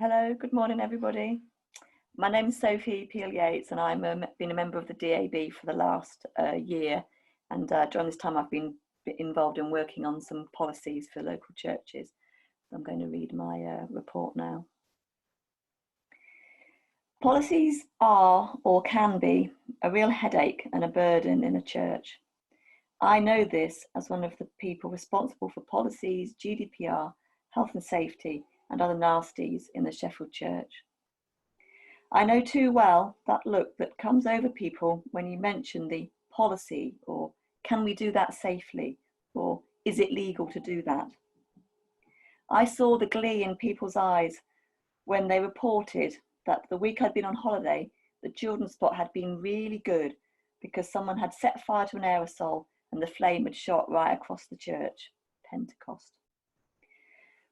Hello, good morning everybody. My name's Sophie Yates and I'm been a member of the DAB for the last year, and during this time I've been involved in working on some policies for local churches. I'm going to read my report now. Policies are or can be a real headache and a burden in a church. I know this as one of the people responsible for policies, GDPR, health and safety and other nasties in the Sheffield Church. I know too well that look that comes over people when you mention the policy, or can we do that safely, or is it legal to do that? I saw the glee in people's eyes when they reported that the week I'd been on holiday, the children's spot had been really good because someone had set fire to an aerosol and the flame had shot right across the church, Pentecost.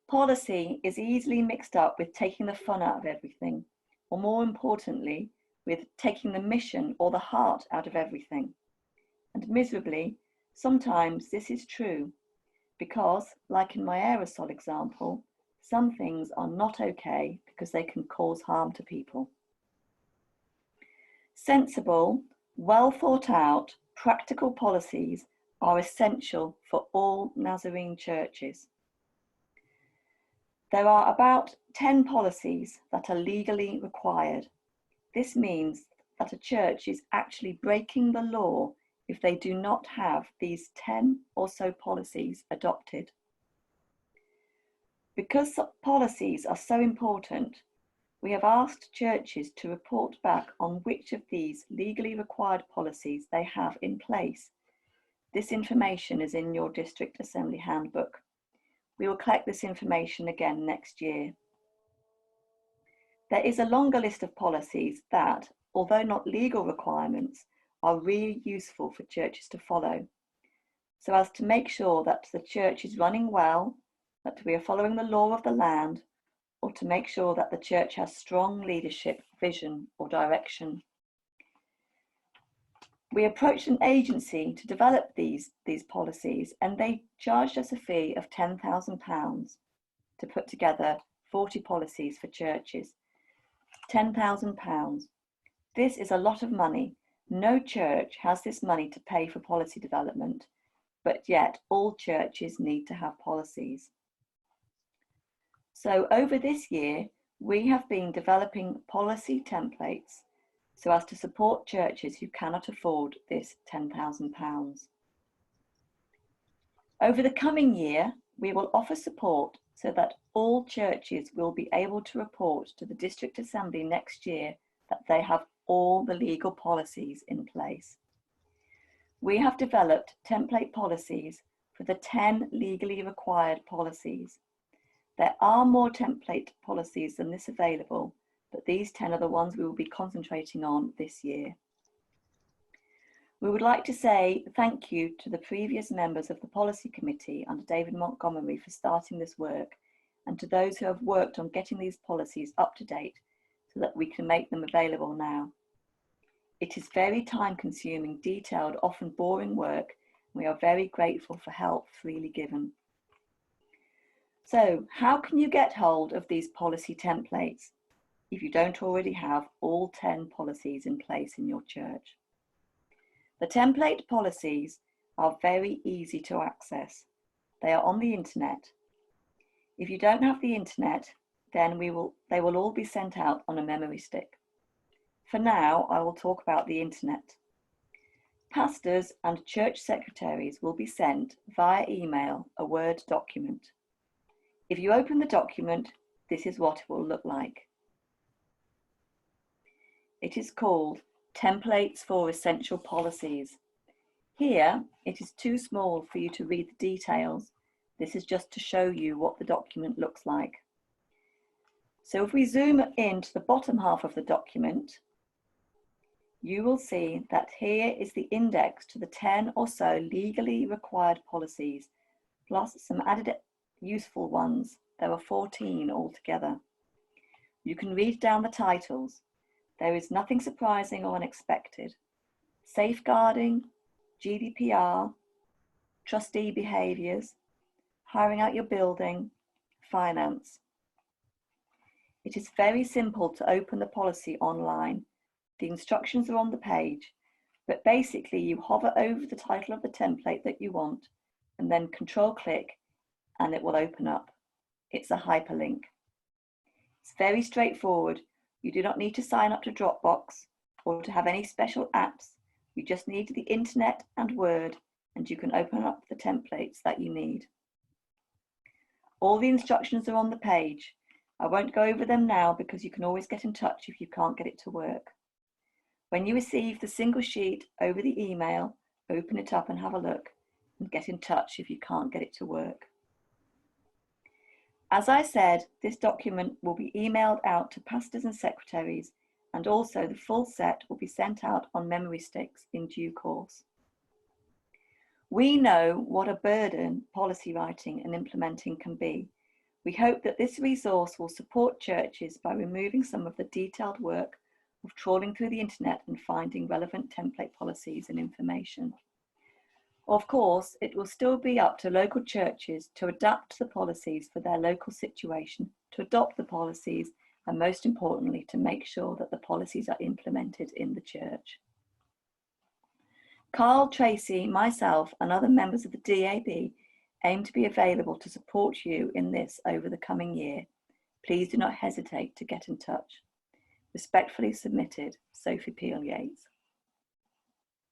Policy is easily mixed up with taking the fun out of everything, or more importantly, with taking the mission or the heart out of everything. And miserably, sometimes this is true, because, like in my aerosol example, some things are not okay because they can cause harm to people. Sensible, well thought out, practical policies are essential for all Nazarene churches. There are about 10 policies that are legally required. This means that a church is actually breaking the law if they do not have these 10 or so policies adopted. Because policies are so important, we have asked churches to report back on which of these legally required policies they have in place. This information is in your District Assembly Handbook. We will collect this information again next year. There is a longer list of policies that, although not legal requirements, are really useful for churches to follow, so as to make sure that the church is running well, that we are following the law of the land, or to make sure that the church has strong leadership, vision, or direction. We approached an agency to develop these policies, and they charged us a fee of £10,000 to put together 40 policies for churches. £10,000. This is a lot of money. No church has this money to pay for policy development, but yet all churches need to have policies. So over this year, we have been developing policy templates so as to support churches who cannot afford this £10,000. Over the coming year, we will offer support so that all churches will be able to report to the District Assembly next year that they have all the legal policies in place. We have developed template policies for the 10 legally required policies. There are more template policies than this available, but these 10 are the ones we will be concentrating on this year. We would like to say thank you to the previous members of the Policy Committee under David Montgomery for starting this work, and to those who have worked on getting these policies up to date so that we can make them available now. It is very time-consuming, detailed, often boring work, and we are very grateful for help freely given. So, how can you get hold of these policy templates if you don't already have all 10 policies in place in your church? The template policies are very easy to access. They are on the internet. If you don't have the internet, then they will all be sent out on a memory stick. For now, I will talk about the internet. Pastors and church secretaries will be sent via email a Word document. If you open the document, this is what it will look like. It is called Templates for Essential Policies. Here, it is too small for you to read the details. This is just to show you what the document looks like. So if we zoom in to the bottom half of the document, you will see that here is the index to the 10 or so legally required policies, plus some added useful ones. There are 14 altogether. You can read down the titles. There is nothing surprising or unexpected. Safeguarding, GDPR, trustee behaviours, hiring out your building, finance. It is very simple to open the policy online. The instructions are on the page, but basically you hover over the title of the template that you want and then control-click and it will open up. It's a hyperlink. It's very straightforward. You do not need to sign up to Dropbox or to have any special apps. You just need the internet and Word, and you can open up the templates that you need. All the instructions are on the page. I won't go over them now because you can always get in touch if you can't get it to work. When you receive the single sheet over the email, open it up and have a look and get in touch if you can't get it to work. As I said, this document will be emailed out to pastors and secretaries, and also the full set will be sent out on memory sticks in due course. We know what a burden policy writing and implementing can be. We hope that this resource will support churches by removing some of the detailed work of trawling through the internet and finding relevant template policies and information. Of course, it will still be up to local churches to adapt the policies for their local situation, to adopt the policies, and most importantly, to make sure that the policies are implemented in the church. Carl, Tracy, myself, and other members of the DAB aim to be available to support you in this over the coming year. Please do not hesitate to get in touch. Respectfully submitted, Sophie Yates.